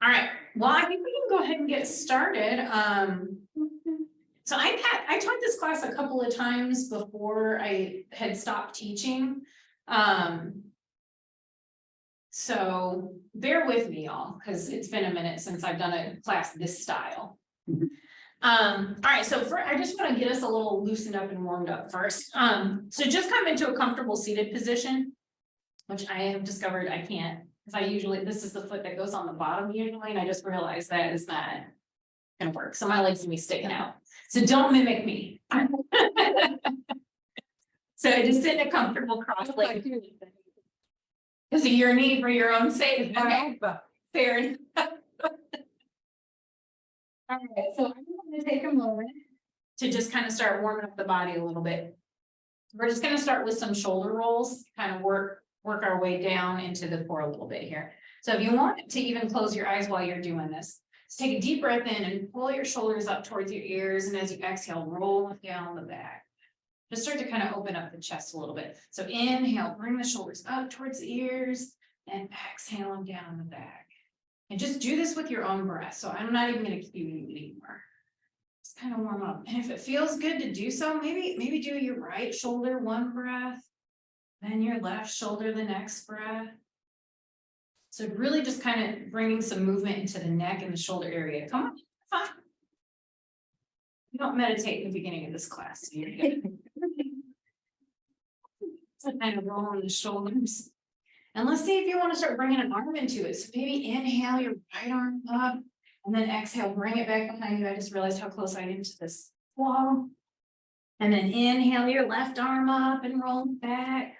All right, well, I think we can go ahead and get started. So I taught this class a couple of times before I had stopped teaching. So bear with me, y'all, because it's been a minute since I've done a class this style. All right, so I just want to get us a little loosened up and warmed up first. So just come into a comfortable seated position, which I have discovered I can't, because this is the foot that goes on the bottom usually, and I just realized that is not gonna work. So my legs will be sticking out. So don't mimic me. So just sit in a comfortable cross leg. Because of your need for your own safety. Okay. Fair enough. All right, so I'm going to take a moment to just kind of start warming up the body a little bit. We're just going to start with some shoulder rolls, kind of work our way down into the core a little bit here. So if you want to even close your eyes while you're doing this, just take a deep breath in and pull your shoulders up towards your ears. And as you exhale, roll it down the back. Just start to kind of open up the chest a little bit. So inhale, bring the shoulders up towards the ears and exhale them down the back. And just do this with your own breath. So I'm not even going to cue you anymore. Just kind of warm up. And if it feels good to do so, maybe do your right shoulder one breath, then your left shoulder the next breath. So really just kind of bringing some movement into the neck and the shoulder area. Come on, fine. You don't meditate in the beginning of this class. So you're good. So kind of rolling the shoulders. And let's see if you want to start bringing an arm into it. So maybe inhale your right arm up and then exhale, bring it back behind you. I just realized how close I am to this wall. And then inhale your left arm up and roll it back.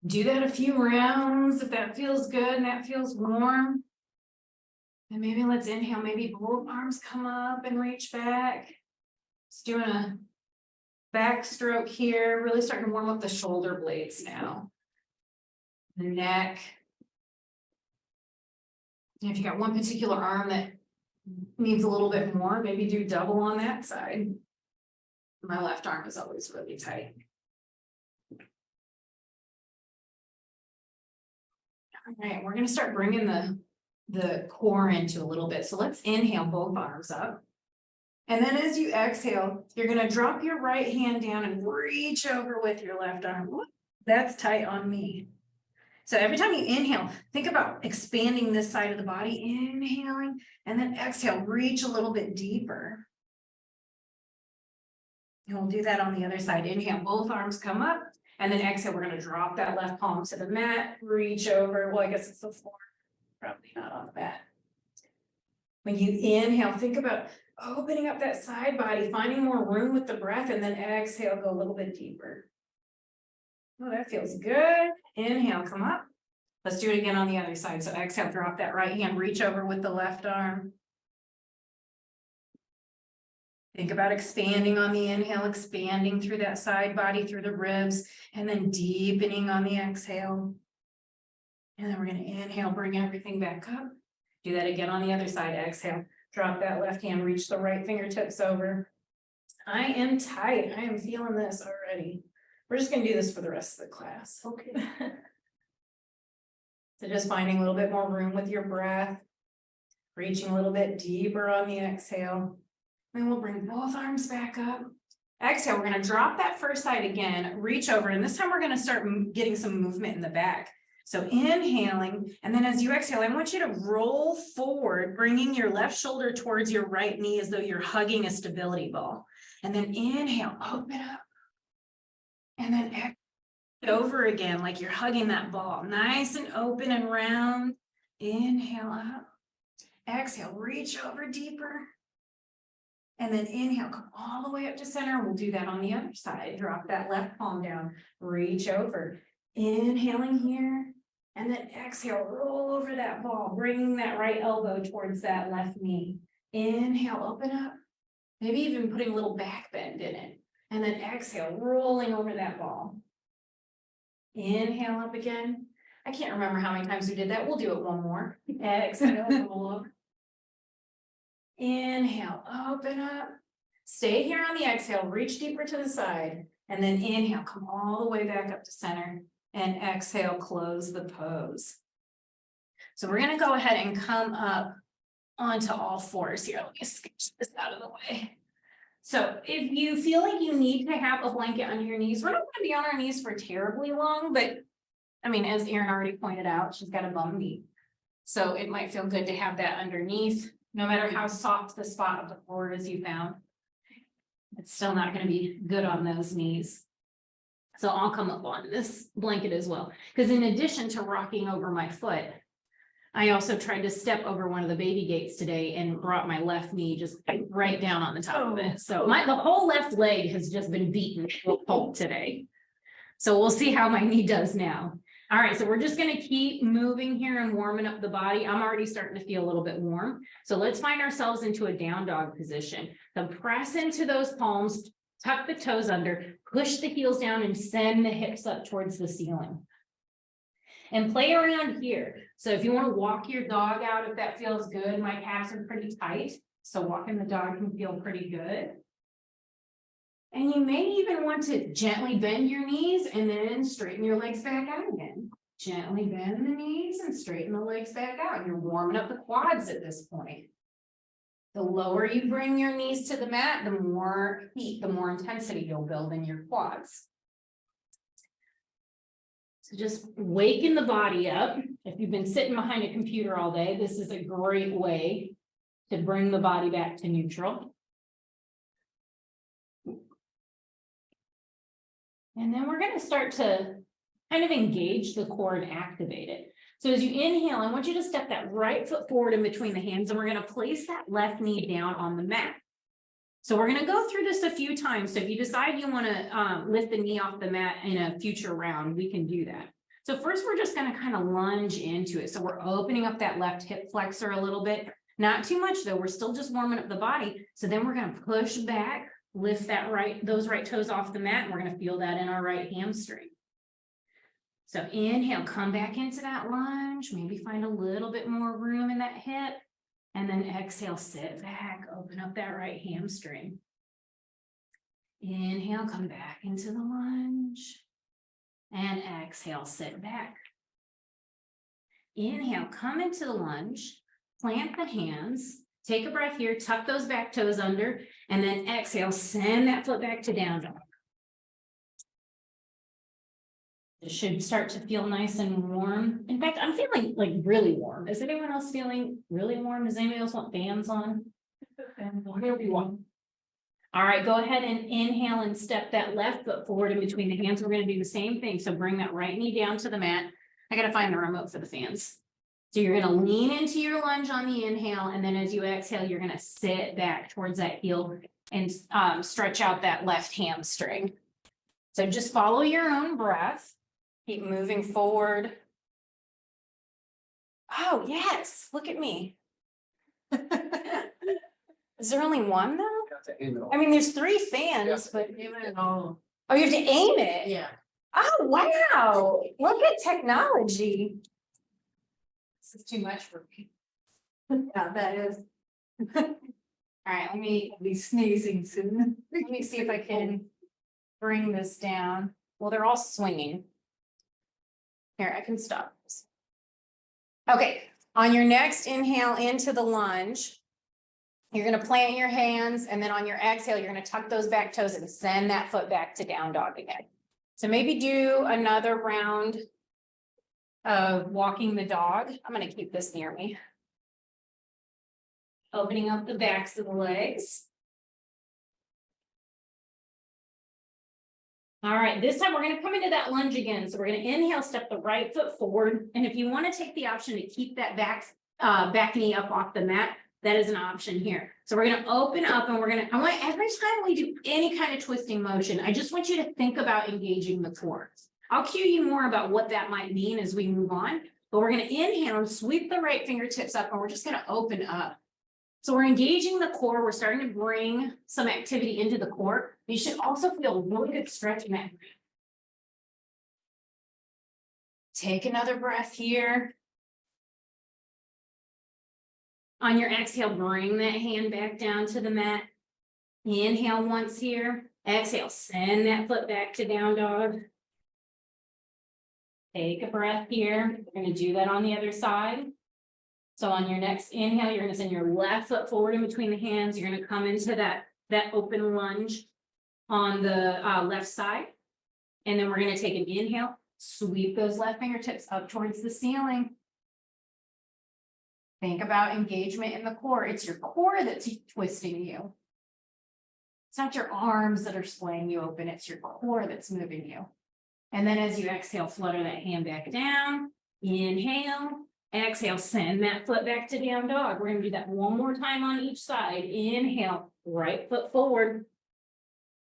Do that a few rounds if that feels good and that feels warm. And maybe let's inhale, maybe both arms come up and reach back. Just doing a backstroke here, really starting to warm up the shoulder blades now. The neck. And if you got one particular arm that needs a little bit more, maybe do double on that side. My left arm is always really tight. All right, we're going to start bringing the core into a little bit. So let's inhale both arms up. And then as you exhale, you're going to drop your right hand down and reach over with your left arm. Ooh, that's tight on me. So every time you inhale, think about expanding this side of the body, inhaling, and then exhale, reach a little bit deeper. And we'll do that on the other side. Inhale, both arms come up, and then exhale, we're going to drop that left palm to the mat, reach over. Well, I guess it's the floor, probably not on the mat. When you inhale, think about opening up that side body, finding more room with the breath, and then exhale, go a little bit deeper. Oh, that feels good. Inhale, come up. Let's do it again on the other side. So exhale, drop that right hand, reach over with the left arm. Think about expanding on the inhale, expanding through that side body, through the ribs, and then deepening on the exhale. And then we're going to inhale, bring everything back up. Do that again on the other side. Exhale, drop that left hand, reach the right fingertips over. I am tight. I am feeling this already. We're just going to do this for the rest of the class. Okay. So just finding a little bit more room with your breath, reaching a little bit deeper on the exhale. Then we'll bring both arms back up. Exhale, we're going to drop that first side again, reach over, and this time we're going to start getting some movement in the back. So inhaling, and then as you exhale, I want you to roll forward, bringing your left shoulder towards your right knee as though you're hugging a stability ball. And then inhale, open up. And then exhale over again, like you're hugging that ball. Nice and open and round. Inhale up. Exhale, reach over deeper. And then inhale, come all the way up to center. We'll do that on the other side. Drop that left palm down. Reach over. Inhaling here. And then exhale, roll over that ball. Bringing that right elbow towards that left knee. Inhale, open up. Maybe even putting a little back bend in it. And then exhale, rolling over that ball. Inhale up again. I can't remember how many times we did that. We'll do it one more. Exhale, roll over. Inhale, open up. Stay here on the exhale, reach deeper to the side. And then inhale, come all the way back up to center. And exhale, close the pose. So we're gonna go ahead and come up onto all fours here. Let me sketch this out of the way. So if you feel like you need to have a blanket under your knees, we're not gonna be on our knees for terribly long, but I mean, as Erin already pointed out, she's got a bum knee. So it might feel good to have that underneath, no matter how soft the spot of the floor is you found. It's still not gonna be good on those knees. So I'll come up on this blanket as well, because in addition to rocking over my foot, I also tried to step over one of the baby gates today and brought my left knee just right down on the top of it. So the whole left leg has just been beaten to a pulp today. So we'll see how my knee does now. All right, so we're just gonna keep moving here and warming up the body. I'm already starting to feel a little bit warm. So let's find ourselves into a down dog position. So press into those palms, tuck the toes under, push the heels down and send the hips up towards the ceiling. And play around here. So if you want to walk your dog out, if that feels good, my calves are pretty tight. So walking the dog can feel pretty good. And you may even want to gently bend your knees and then straighten your legs back out again. Gently bend the knees and straighten the legs back out. You're warming up the quads at this point. The lower you bring your knees to the mat, the more heat, the more intensity you'll build in your quads. So just waking the body up. If you've been sitting behind a computer all day, this is a great way to bring the body back to neutral. And then we're going to start to kind of engage the core and activate it. So as you inhale, I want you to step that right foot forward in between the hands, and we're going to place that left knee down on the mat. So we're going to go through this a few times. So if you decide you want to lift the knee off the mat in a future round, we can do that. So first, we're just going to kind of lunge into it. So we're opening up that left hip flexor a little bit. Not too much though. We're still just warming up the body. So then we're going to push back, lift that those right toes off the mat. And we're going to feel that in our right hamstring. So inhale, come back into that lunge. Maybe find a little bit more room in that hip. And then exhale, sit back, open up that right hamstring. Inhale, come back into the lunge. And exhale, sit back. Inhale, come into the lunge, plant the hands, take a breath here, tuck those back toes under, and then exhale, send that foot back to down dog. It should start to feel nice and warm. In fact, I'm feeling like really warm. Is anyone else feeling really warm? Does anybody else want fans on? Whatever you want. All right, go ahead and inhale and step that left foot forward in between the hands. We're going to do the same thing. So bring that right knee down to the mat. I got to find the remote for the fans. So you're going to lean into your lunge on the inhale. And then as you exhale, you're going to sit back towards that heel and stretch out that left hamstring. So just follow your own breath. Keep moving forward. Oh, yes. Look at me. Is there only one though? I mean, there's 3 fans, but oh, you have to aim it. Yeah. Oh, wow. Look at technology. This is too much for me. Yeah, that is. All right, let me be sneezing soon. Let me see if I can bring this down. Well, they're all swinging. Here, I can stop this. Okay, on your next inhale into the lunge, you're going to plant your hands, and then on your exhale, you're going to tuck those back toes and send that foot back to down dog again. So maybe do another round of walking the dog. I'm going to keep this near me. Opening up the backs of the legs. All right, this time we're going to come into that lunge again. So we're going to inhale, step the right foot forward. And if you want to take the option to keep that back knee up off the mat, that is an option here. So we're going to open up, and I want every time we do any kind of twisting motion, I just want you to think about engaging the core. I'll cue you more about what that might mean as we move on, but we're going to inhale and sweep the right fingertips up, and we're just going to open up. So we're engaging the core. We're starting to bring some activity into the core. You should also feel really good stretch in that. Take another breath here. On your exhale, bring that hand back down to the mat. Inhale once here. Exhale, send that foot back to down dog. Take a breath here. We're going to do that on the other side. So on your next inhale, you're gonna send your left foot forward in between the hands. You're gonna come into that open lunge on the left side. And then we're gonna take an inhale, sweep those left fingertips up towards the ceiling. Think about engagement in the core. It's your core that's twisting you. It's not your arms that are swaying you open. It's your core that's moving you. And then as you exhale, flutter that hand back down. Inhale, exhale, send that foot back to down dog. We're gonna do that one more time on each side. Inhale, right foot forward.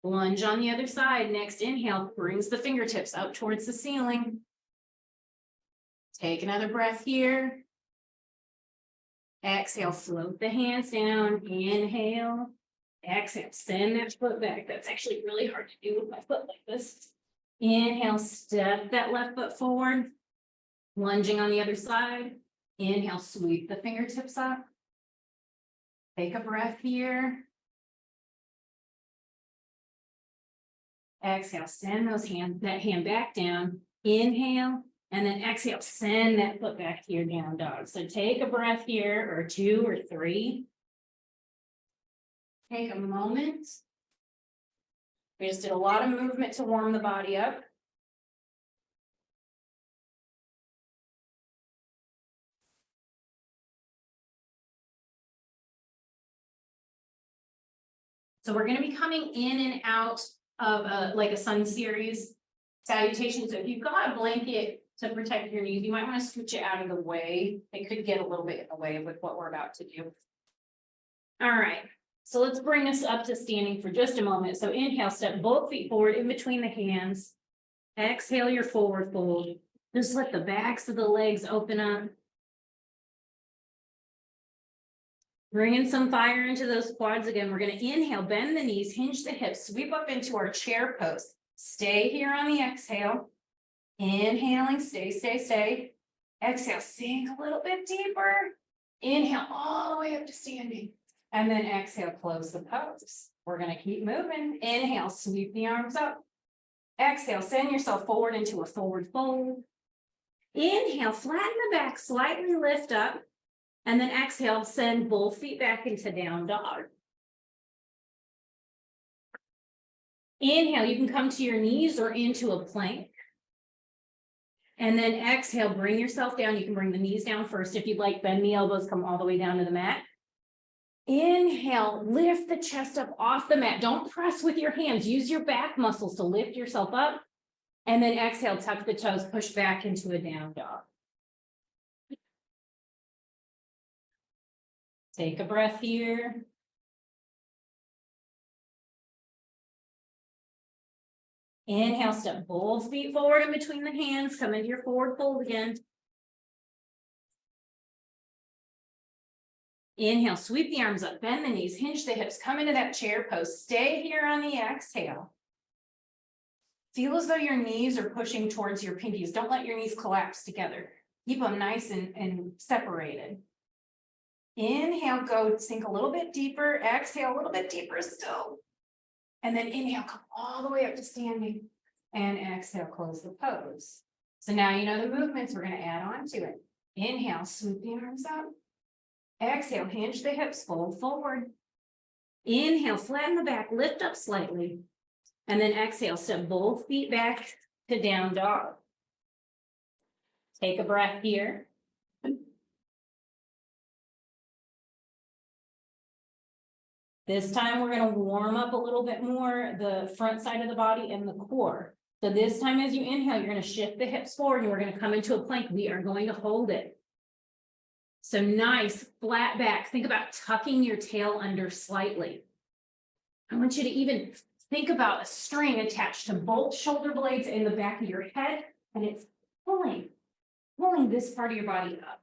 Lunge on the other side. Next inhale brings the fingertips up towards the ceiling. Take another breath here. Exhale, float the hands down. Inhale. Exhale, send that foot back. That's actually really hard to do with my foot like this. Inhale, step that left foot forward. Lunging on the other side. Inhale, sweep the fingertips up. Take a breath here. Exhale, send that hand back down. Inhale, and then exhale, send that foot back to your down dog. So take a breath here, or two or three. Take a moment. We just did a lot of movement to warm the body up. So we're going to be coming in and out of like a sun series salutation. So if you've got a blanket to protect your knees, you might want to scooch it out of the way. It could get a little bit in the way with what we're about to do. All right, so let's bring us up to standing for just a moment. So inhale, step both feet forward in between the hands. Exhale your forward fold. Just let the backs of the legs open up. Bringing some fire into those quads again. We're going to inhale, bend the knees, hinge the hips, sweep up into our chair pose. Stay here on the exhale. Inhaling, stay. Exhale, sink a little bit deeper. Inhale all the way up to standing. And then exhale, close the pose. We're going to keep moving. Inhale, sweep the arms up. Exhale, send yourself forward into a forward fold. Inhale, flatten the back, slightly lift up. And then exhale, send both feet back into down dog. Inhale, you can come to your knees or into a plank. And then exhale, bring yourself down. You can bring the knees down first if you'd like. Bend the elbows, come all the way down to the mat. Inhale, lift the chest up off the mat. Don't press with your hands. Use your back muscles to lift yourself up. And then exhale, tuck the toes, push back into a down dog. Take a breath here. Inhale, step both feet forward in between the hands. Come into your forward fold again. Inhale, sweep the arms up, bend the knees, hinge the hips, come into that chair pose. Stay here on the exhale. Feel as though your knees are pushing towards your pinkies. Don't let your knees collapse together. Keep them nice and separated. Inhale, go sink a little bit deeper. Exhale, a little bit deeper still. And then inhale, come all the way up to standing. And exhale, close the pose. So now you know the movements we're going to add on to it. Inhale, swoop the arms up. Exhale, hinge the hips, fold forward. Inhale, flatten the back, lift up slightly. And then exhale, step both feet back to down dog. Take a breath here. This time we're going to warm up a little bit more the front side of the body and the core. So this time as you inhale, you're going to shift the hips forward and we're going to come into a plank. We are going to hold it. So nice, flat back. Think about tucking your tail under slightly. I want you to even think about a string attached to both shoulder blades in the back of your head, and it's pulling this part of your body up.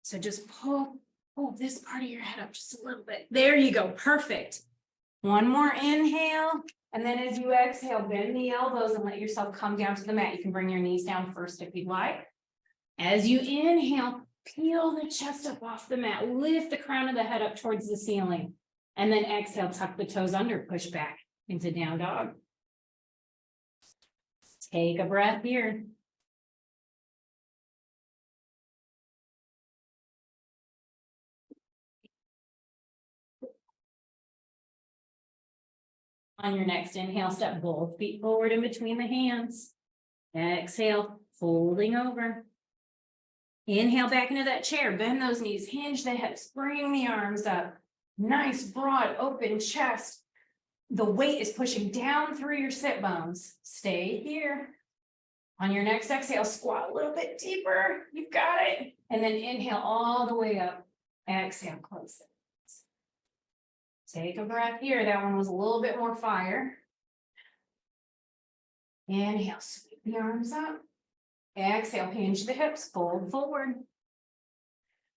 So just pull this part of your head up just a little bit. There you go, perfect. One more inhale, and then as you exhale, bend the elbows and let yourself come down to the mat. You can bring your knees down first if you'd like. As you inhale, peel the chest up off the mat, lift the crown of the head up towards the ceiling, and then exhale, tuck the toes under, push back into down dog. Take a breath here. On your next inhale, step both feet forward in between the hands. Exhale, folding over. Inhale back into that chair, bend those knees, hinge the hips, bring the arms up. Nice, broad, open chest. The weight is pushing down through your sit bones. Stay here. On your next exhale, squat a little bit deeper. You've got it. And then inhale all the way up. Exhale, close it. Take a breath here. That one was a little bit more fire. Inhale, sweep the arms up. Exhale, hinge the hips, fold forward.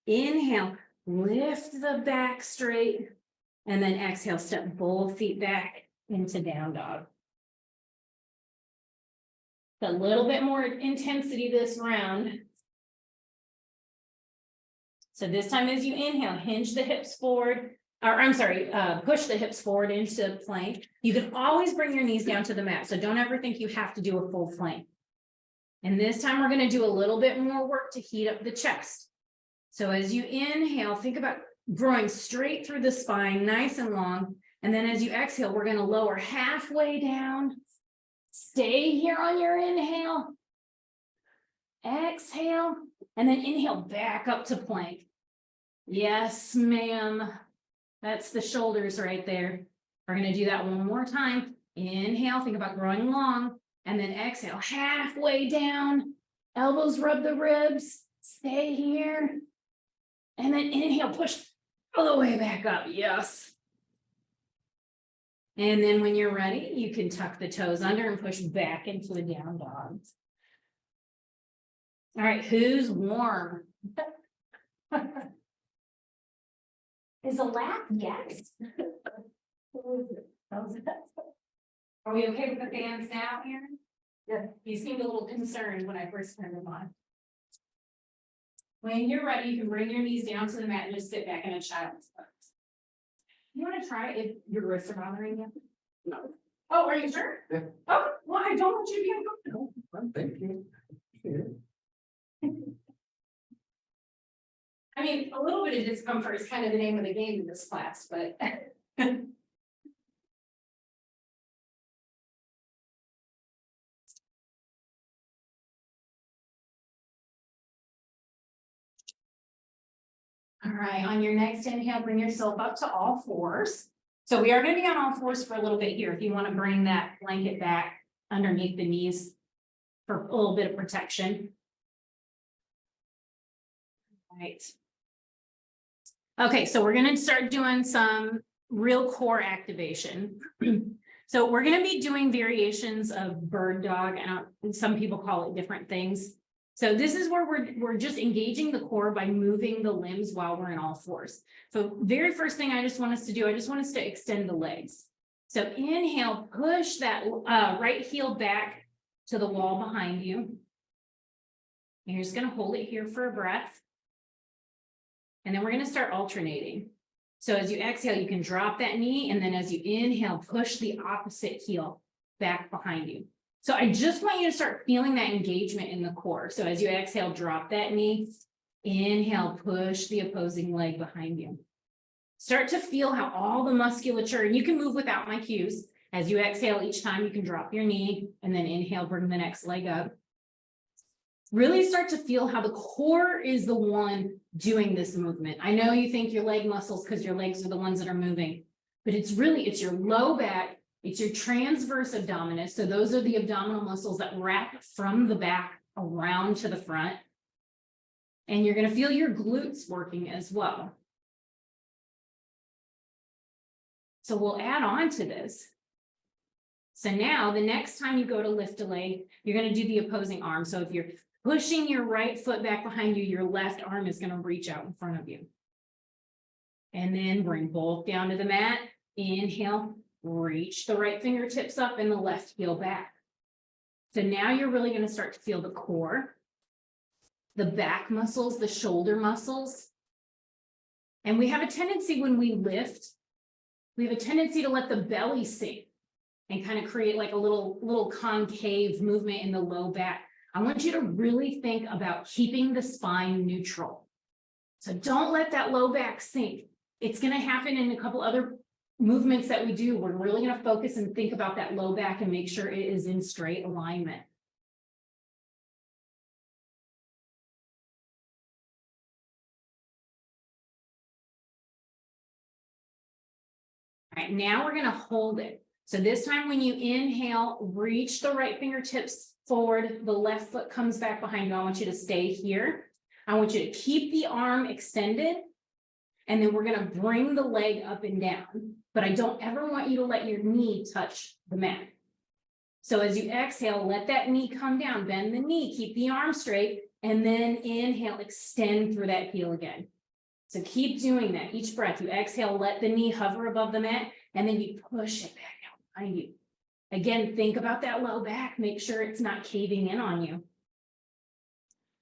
Inhale, lift the back straight. And then exhale, step both feet back into down dog. A little bit more intensity this round. So this time as you inhale, hinge the hips forward. Push the hips forward into plank. You can always bring your knees down to the mat. So don't ever think you have to do a full plank. And this time we're going to do a little bit more work to heat up the chest. So as you inhale, think about growing straight through the spine, nice and long. And then as you exhale, we're going to lower halfway down. Stay here on your inhale. Exhale. And then inhale back up to plank. Yes, ma'am. That's the shoulders right there. We're going to do that one more time. Inhale, think about growing long. And then exhale, halfway down. Elbows rub the ribs. Stay here. And then inhale, push all the way back up. Yes. And then when you're ready, you can tuck the toes under and push back into the down dog. All right, who's warm? Is a laugh? Yes. Are we okay with the fans now, Aaron? Yeah. You seemed a little concerned when I first turned them on. When you're ready, you can bring your knees down to the mat and just sit back in a child's pose. You want to try if your wrists are bothering you? No. Oh, are you sure? Yeah. Oh, well, I don't want you to be uncomfortable. I'm thinking. Yeah. I mean, a little bit of discomfort is kind of the name of the game in this class, but. All right, on your next inhale, bring yourself up to all fours. So we are going to be on all fours for a little bit here. If you want to bring that blanket back underneath the knees for a little bit of protection. All right. Okay, so we're going to start doing some real core activation. So we're going to be doing variations of bird dog, and some people call it different things. So this is where we're just engaging the core by moving the limbs while we're in all fours. So very first thing I just want us to do, I just want us to extend the legs. So inhale, push that right heel back to the wall behind you. And you're just going to hold it here for a breath. And then we're going to start alternating. So as you exhale, you can drop that knee. And then as you inhale, push the opposite heel back behind you. So I just want you to start feeling that engagement in the core. So as you exhale, drop that knee. Inhale, push the opposing leg behind you. Start to feel how all the musculature, and you can move without my cues. As you exhale each time, you can drop your knee and then inhale, bring the next leg up. Really start to feel how the core is the one doing this movement. I know you think your leg muscles because your legs are the ones that are moving, but it's your low back, it's your transverse abdominis. So those are the abdominal muscles that wrap from the back around to the front. And you're going to feel your glutes working as well. So we'll add on to this. So now the next time you go to lift a leg, you're going to do the opposing arm. So if you're pushing your right foot back behind you, your left arm is going to reach out in front of you. And then bring both down to the mat. Inhale, reach the right fingertips up and the left heel back. So now you're really going to start to feel the core, the back muscles, the shoulder muscles. And we have a tendency when we lift, we have a tendency to let the belly sink and kind of create like a little concave movement in the low back. I want you to really think about keeping the spine neutral. So don't let that low back sink. It's going to happen in a couple other movements that we do, we're really gonna focus and think about that low back and make sure it is in straight alignment. All right, now we're gonna hold it. So this time when you inhale, reach the right fingertips forward, the left foot comes back behind you. I want you to stay here. I want you to keep the arm extended. And then we're gonna bring the leg up and down, but I don't ever want you to let your knee touch the mat. So as you exhale, let that knee come down, bend the knee, keep the arm straight, and then inhale, extend through that heel again. So keep doing that. Each breath, you exhale, let the knee hover above the mat, and then you push it back out behind you. Again, think about that low back. Make sure it's not caving in on you.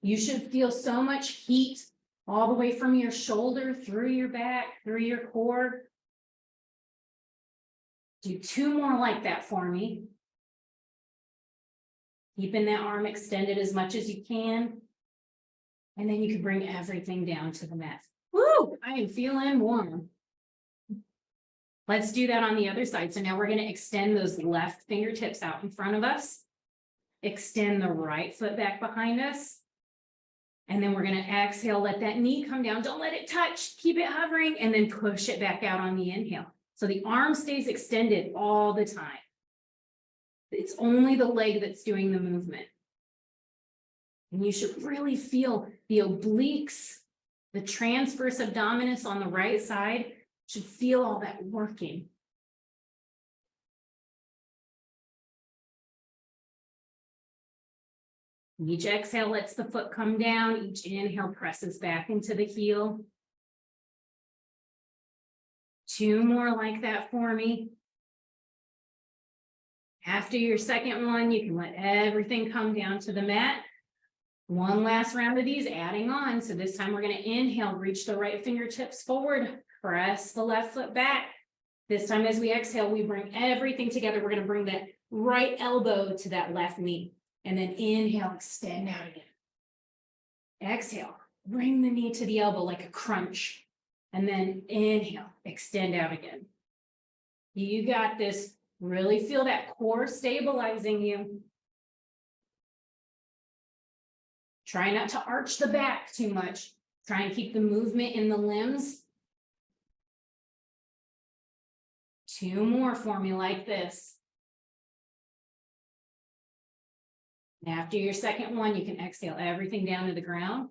You should feel so much heat all the way from your shoulder, through your back, through your core. Do 2 more like that for me. Keeping that arm extended as much as you can. And then you can bring everything down to the mat. Woo! I am feeling warm. Let's do that on the other side. So now we're going to extend those left fingertips out in front of us. Extend the right foot back behind us. And then we're going to exhale, let that knee come down. Don't let it touch. Keep it hovering and then push it back out on the inhale. So the arm stays extended all the time. It's only the leg that's doing the movement. And you should really feel the obliques, the transverse abdominis on the right side should feel all that working. Each exhale lets the foot come down. Each inhale presses back into the heel. 2 more like that for me. After your second one, you can let everything come down to the mat. 1 last round of these, adding on. So this time we're going to inhale, reach the right fingertips forward, press the left foot back. This time as we exhale, we bring everything together. We're going to bring that right elbow to that left knee. And then inhale, extend out again. Exhale, bring the knee to the elbow like a crunch. And then inhale, extend out again. You got this. Really feel that core stabilizing you. Try not to arch the back too much. Try and keep the movement in the limbs. 2 more for me like this. After your second one, you can exhale everything down to the ground.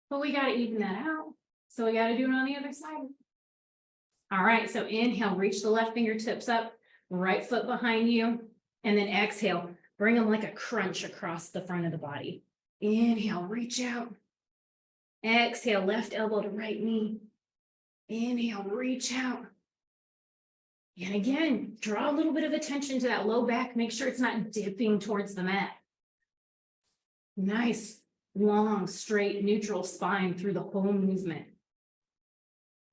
But we got to even that out. So we got to do it on the other side. All right, so inhale, reach the left fingertips up, right foot behind you, and then exhale, bring them like a crunch across the front of the body. Inhale, reach out. Exhale, left elbow to right knee. Inhale, reach out. And again, draw a little bit of attention to that low back. Make sure it's not dipping towards the mat. Nice, long, straight, neutral spine through the whole movement.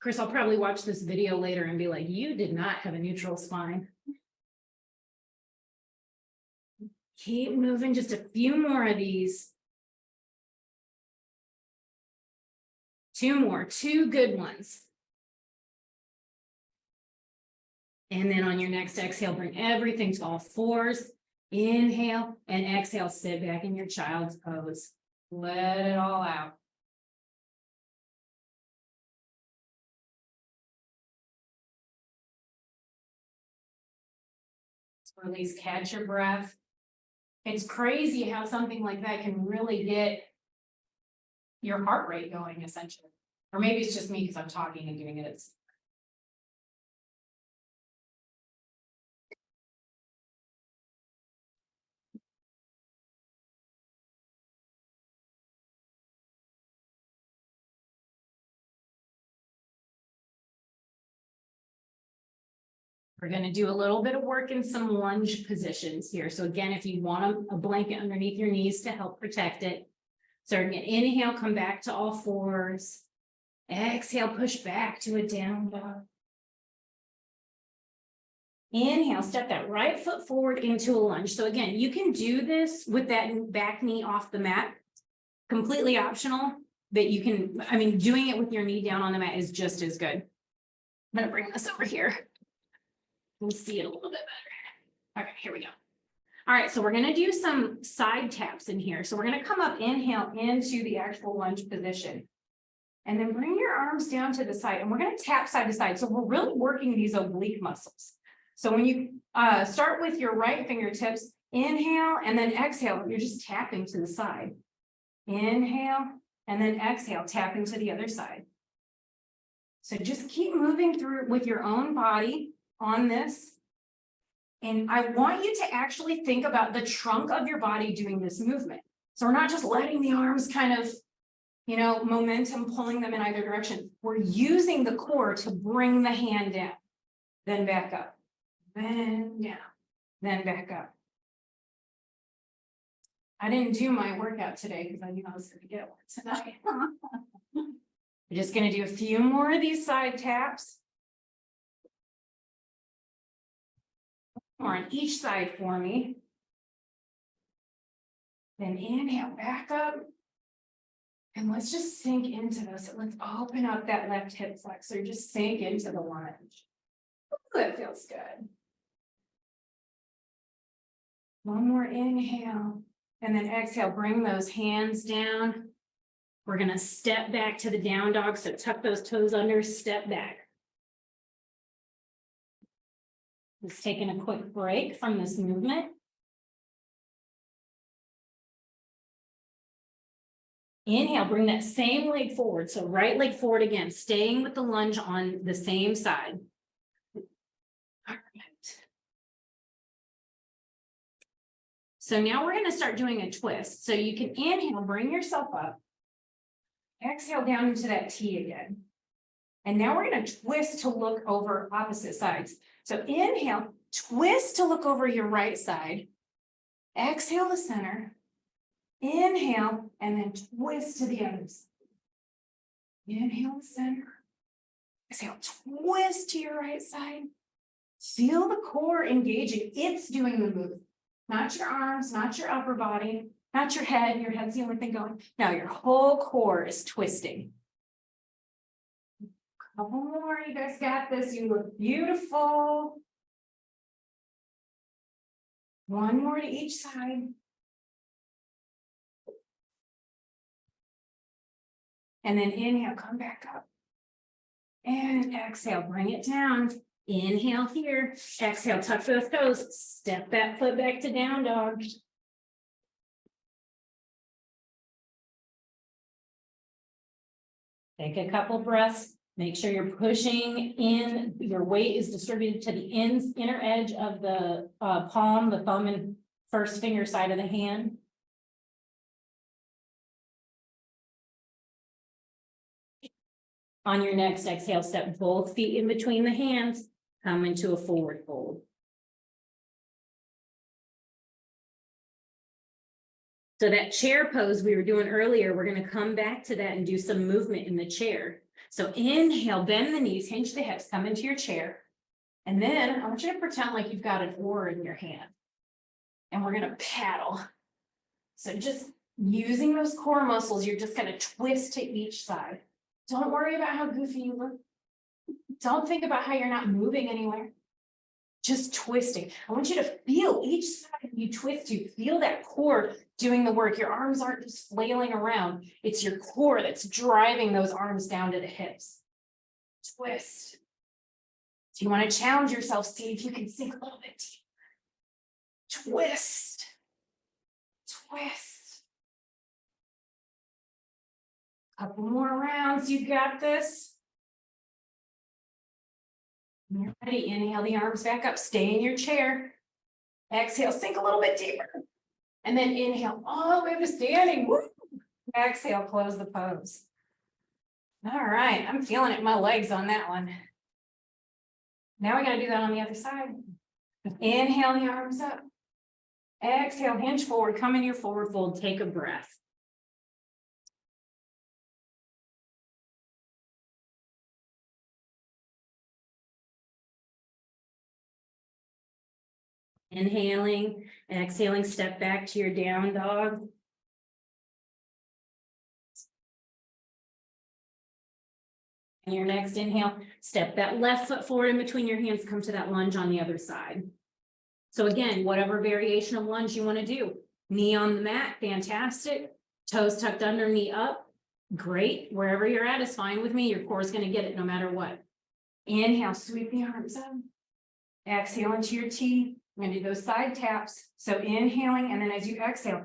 Chris, I'll probably watch this video later and be like, you did not have a neutral spine. Keep moving, just a few more of these. 2 more, 2 good ones. And then on your next exhale, bring everything to all 4s. Inhale and exhale, sit back in your child's pose. Let it all out. Release, catch your breath. It's crazy how something like that can really get your heart rate going, essentially. Or maybe it's just me because I'm talking and doing it. We're going to do a little bit of work in some lunge positions here. So again, if you want a blanket underneath your knees to help protect it. So again, inhale, come back to all 4s. Exhale, push back to a down dog. Inhale, step that right foot forward into a lunge. So again, you can do this with that back knee off the mat. Completely optional, but you can, doing it with your knee down on the mat is just as good. I'm going to bring this over here. We'll see it a little bit better. Okay, here we go. All right, so we're gonna do some side taps in here. So we're gonna come up, inhale into the actual lunge position. And then bring your arms down to the side, and we're gonna tap side to side. So we're really working these oblique muscles. So when you start with your right fingertips, inhale and then exhale, you're just tapping to the side. Inhale and then exhale, tapping to the other side. So just keep moving through with your own body on this. And I want you to actually think about the trunk of your body doing this movement. So we're not just letting the arms kind of, momentum pulling them in either direction. We're using the core to bring the hand down, then back up, then down, then back up. I didn't do my workout today because I knew I was going to get one tonight. We're just going to do a few more of these side taps. More on each side for me. Then inhale, back up. And let's just sink into this. Let's open up that left hip flexor. Just sink into the lunge. Ooh, that feels good. One more inhale. And then exhale, bring those hands down. We're going to step back to the down dog. So tuck those toes under, step back. Just taking a quick break from this movement. Inhale, bring that same leg forward. So right leg forward again, staying with the lunge on the same side. All right. So now we're going to start doing a twist. So you can inhale, bring yourself up. Exhale down into that T again. And now we're going to twist to look over opposite sides. So inhale, twist to look over your right side. Exhale to center. Inhale, and then twist to the other side. Inhale to center. Exhale, twist to your right side. Feel the core engaging. It's doing the move. Not your arms, not your upper body, not your head. Your head's the only thing going. Now your whole core is twisting. Couple more. You guys got this. You look beautiful. One more to each side. And then inhale, come back up. And exhale, bring it down. Inhale here. Exhale, tuck those toes. Step that foot back to down dog. Take a couple breaths. Make sure you're pushing in. Your weight is distributed to the inner edge of the palm, the thumb and first finger side of the hand. On your next exhale, step both feet in between the hands, come into a forward fold. So that chair pose we were doing earlier, we're going to come back to that and do some movement in the chair. So inhale, bend the knees, hinge the hips, come into your chair. And then I want you to pretend like you've got an oar in your hand. And we're going to paddle. So just using those core muscles, you're just going to twist to each side. Don't worry about how goofy you look. Don't think about how you're not moving anywhere. Just twisting. I want you to feel each side you twist, you feel that core doing the work. Your arms aren't just flailing around. It's your core that's driving those arms down to the hips. Twist. Do you want to challenge yourself? See if you can sink a little bit deeper. Twist. Twist. Couple more rounds. You got this. When you're ready, inhale the arms back up. Stay in your chair. Exhale, sink a little bit deeper. And then inhale all the way to standing. Woo! Exhale, close the pose. All right, I'm feeling it in my legs on that one. Now we got to do that on the other side. Inhale the arms up. Exhale, hinge forward. Come in your forward fold. Take a breath. Inhaling, exhaling, step back to your down dog. And your next inhale, step that left foot forward in between your hands, come to that lunge on the other side. So again, whatever variation of lunge you want to do, knee on the mat, fantastic. Toes tucked under, knee up, great. Wherever you're at is fine with me. Your core is going to get it no matter what. Inhale, sweep the arms up. Exhale into your T. I'm going to do those side taps. So inhaling, and then as you exhale,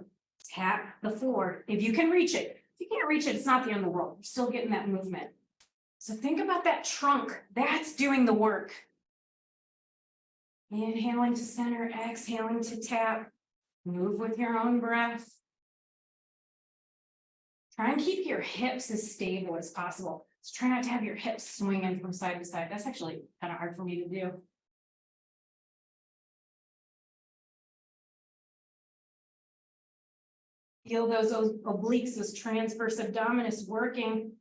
tap the floor. If you can reach it. If you can't reach it, it's not the end of the world. You're still getting that movement. So think about that trunk. That's doing the work. Inhaling to center, exhaling to tap. Move with your own breath. Try and keep your hips as stable as possible. So try not to have your hips swinging from side to side. That's actually kind of hard for me to do. Feel those obliques, those transverse abdominis working.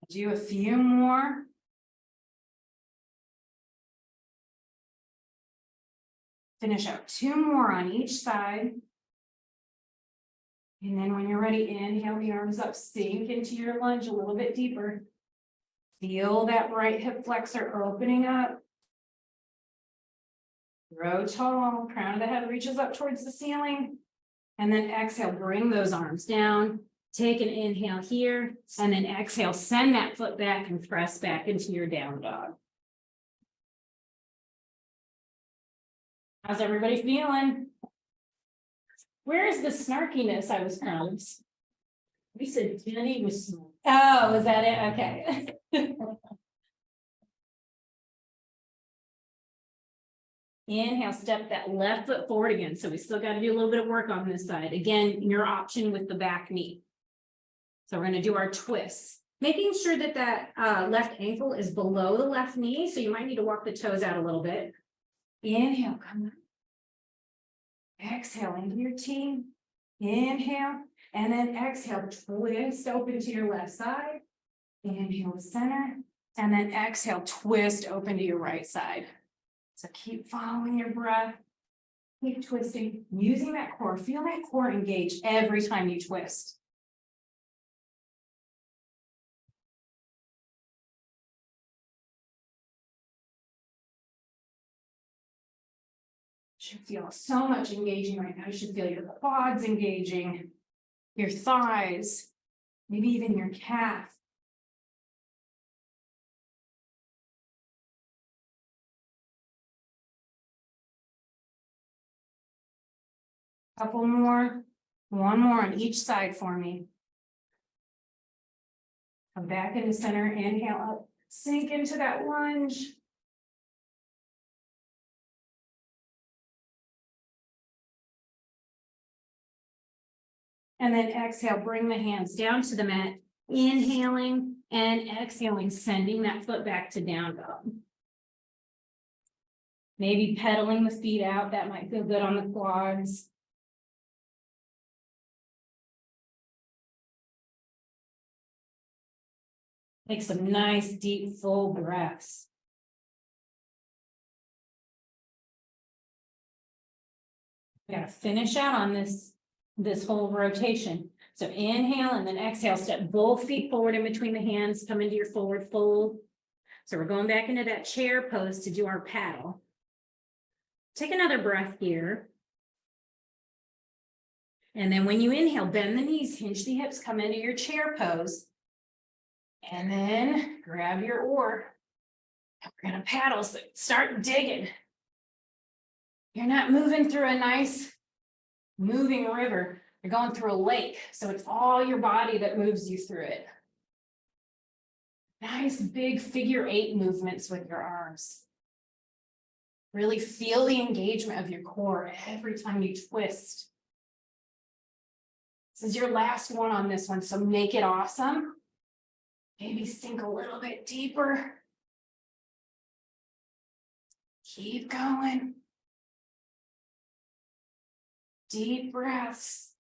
Do a few more. Finish out 2 more on each side. And then when you're ready, inhale the arms up, sink into your lunge a little bit deeper. Feel that right hip flexor opening up. Grow tall, crown of the head reaches up towards the ceiling. And then exhale, bring those arms down. Take an inhale here, and then exhale, send that foot back and press back into your down dog. How's everybody feeling? Where's the snarkiness I was promised? We said Jenny was small. Oh, was that it? Okay. Inhale, step that left foot forward again. So we still got to do a little bit of work on this side. Again, your option with the back knee. So we're going to do our twists, making sure that that left ankle is below the left knee. So you might need to walk the toes out a little bit. Inhale, come on. Exhale into your T. Inhale, and then exhale, twist open to your left side. Inhale to center, and then exhale, twist open to your right side. So keep following your breath. Keep twisting, using that core. Feel that core engage every time you twist. Should feel so much engaging right now. You should feel your quads engaging, your thighs, maybe even your calf. Couple more, 1 more on each side for me. Come back into center, inhale up, sink into that lunge. And then exhale, bring the hands down to the mat, inhaling and exhaling, sending that foot back to down dog. Maybe pedaling the feet out, that might feel good on the quads. Take some nice, deep, full breaths. We gotta finish out on this whole rotation. So inhale and then exhale, step both feet forward in between the hands, come into your forward fold. So we're going back into that chair pose to do our paddle. Take another breath here. And then when you inhale, bend the knees, hinge the hips, come into your chair pose. And then grab your oar. We're gonna paddle, so start digging. You're not moving through a nice moving river. You're going through a lake, so it's all your body that moves you through it. Nice big figure 8 movements with your arms. Really feel the engagement of your core every time you twist. This is your last one on this one, so make it awesome. Maybe sink a little bit deeper. Keep going. Deep breaths,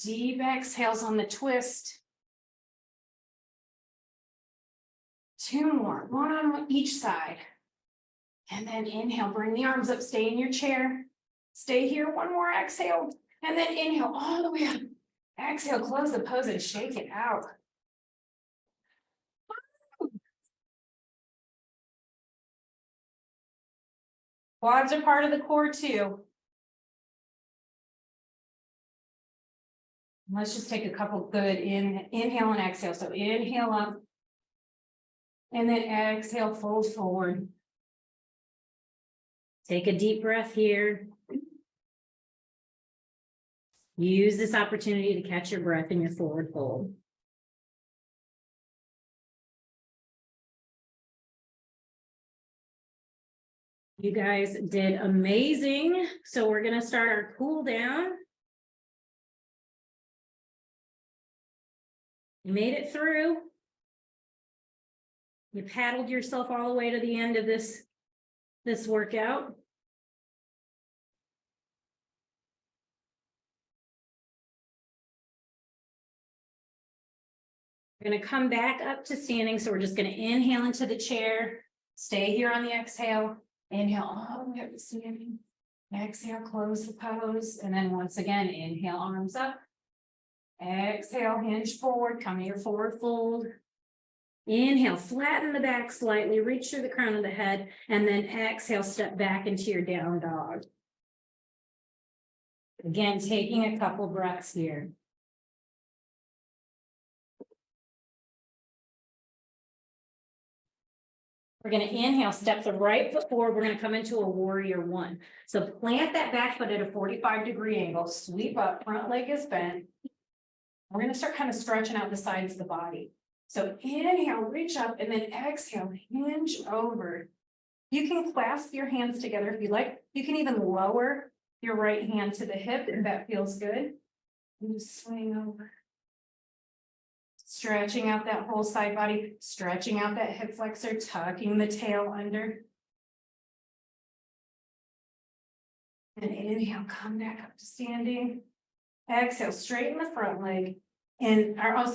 deep exhales on the twist. 2 more, 1 on each side. And then inhale, bring the arms up, stay in your chair. Stay here, 1 more exhale. And then inhale all the way up. Exhale, close the pose and shake it out. Quads are part of the core too. Let's just take a couple good inhale and exhale. So inhale up. And then exhale, fold forward. Take a deep breath here. Use this opportunity to catch your breath in your forward fold. You guys did amazing. So we're going to start our cool down. You made it through. You paddled yourself all the way to the end of this workout. We're going to come back up to standing. So we're just going to inhale into the chair. Stay here on the exhale. Inhale all the way up to standing. Exhale, close the pose. And then once again, inhale, arms up. Exhale, hinge forward, come to your forward fold. Inhale, flatten the back slightly, reach through the crown of the head, and then exhale, step back into your down dog. Again, taking a couple breaths here. We're going to inhale, step the right foot forward. We're going to come into a warrior one. So plant that back foot at a 45-degree angle, sweep up, front leg is bent. We're going to start kind of stretching out the sides of the body. So inhale, reach up, and then exhale, hinge over. You can clasp your hands together if you like. You can even lower your right hand to the hip if that feels good. And just swing over. Stretching out that whole side body, stretching out that hip flexor, tucking the tail under. And inhale, come back up to standing. Exhale, straighten the front leg. Inhale,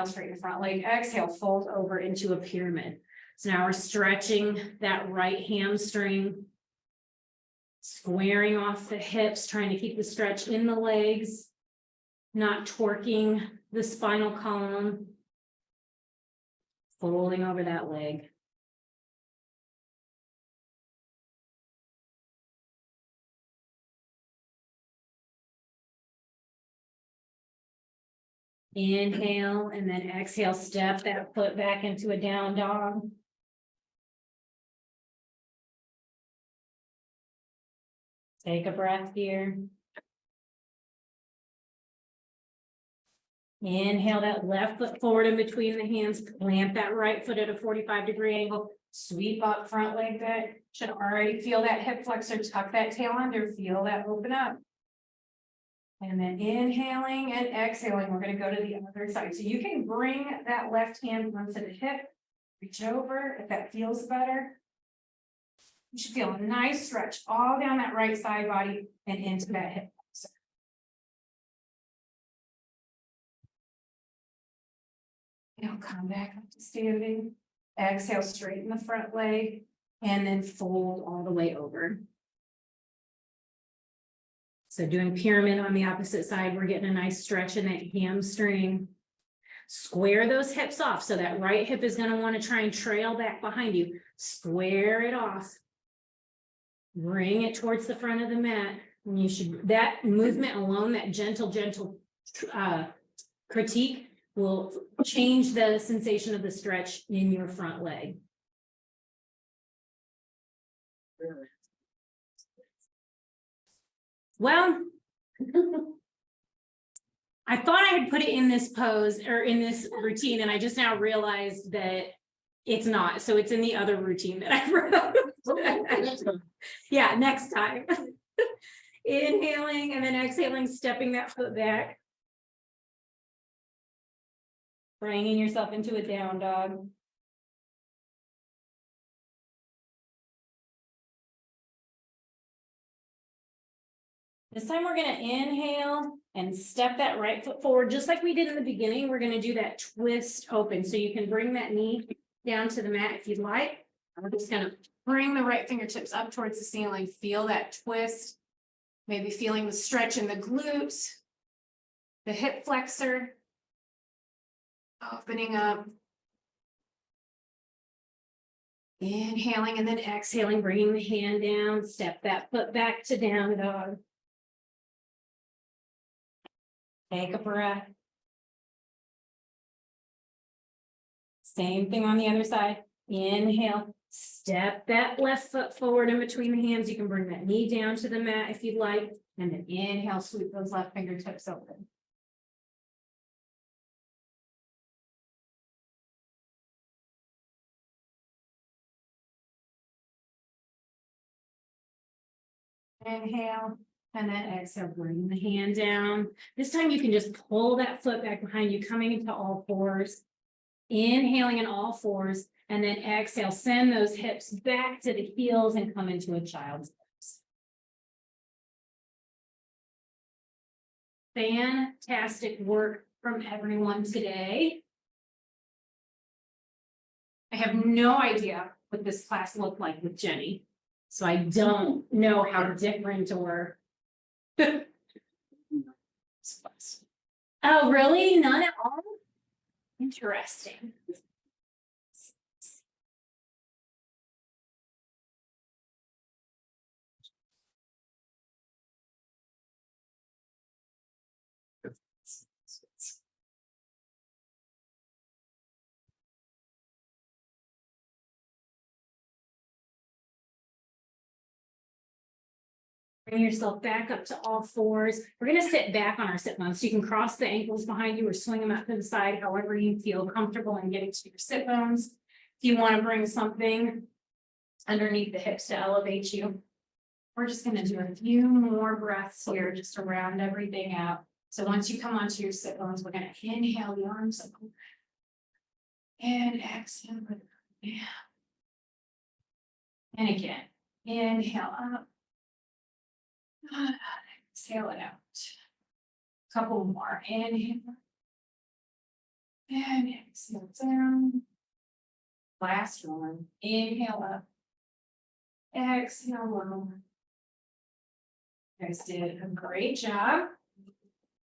straighten the front leg. Exhale, fold over into a pyramid. So now we're stretching that right hamstring, squaring off the hips, trying to keep the stretch in the legs, not torquing the spinal column, folding over that leg. Inhale, and then exhale, step that foot back into a down dog. Take a breath here. Inhale that left foot forward in between the hands, plant that right foot at a 45-degree angle, sweep up, front leg back. Should already feel that hip flexor, tuck that tail under, feel that open up. And then inhaling and exhaling, we're going to go to the other side. So you can bring that left hand onto the hip, reach over if that feels better. You should feel a nice stretch all down that right side body and into that hip flexor. Now come back up to standing. Exhale, straighten the front leg, and then fold all the way over. So doing pyramid on the opposite side, we're getting a nice stretch in that hamstring. Square those hips off. So that right hip is going to want to try and trail back behind you. Square it off. Bring it towards the front of the mat. And you should, that movement alone, that gentle critique will change the sensation of the stretch in your front leg. Well, I thought I had put it in this pose or in this routine, and I just now realized that it's not. So it's in the other routine that I wrote. Yeah, next time. Inhaling and then exhaling, stepping that foot back. Bringing yourself into a down dog. This time we're going to inhale and step that right foot forward, just like we did in the beginning. We're going to do that twist open. So you can bring that knee down to the mat if you'd like. We're just going to bring the right fingertips up towards the ceiling. Feel that twist. Maybe feeling the stretch in the glutes. the hip flexor. Opening up. Inhaling and then exhaling, bringing the hand down, step that foot back to down dog. Take a breath. Same thing on the other side. Inhale, step that left foot forward in between the hands. You can bring that knee down to the mat if you'd like, and then inhale, sweep those left fingertips open. Inhale, and then exhale, bring the hand down. This time you can just pull that foot back behind you, coming into all fours. Inhaling in all fours, and then exhale, send those hips back to the heels and come into a child's pose. Fantastic work from everyone today. I have no idea what this class looked like with Jenny, so I don't know how different or. Oh, really? None at all? Interesting. Bring yourself back up to all fours. We're going to sit back on our sit bones. So you can cross the ankles behind you or swing them out to the side, however you feel comfortable in getting to your sit bones. If you want to bring something underneath the hips to elevate you, we're just going to do a few more breaths here just to round everything out. So once you come onto your sit bones, we're going to inhale the arms up and exhale. And again, inhale up. Exhale it out. Couple more. Inhale. And exhale down. Last one. Inhale up. Exhale lower. You guys did a great job.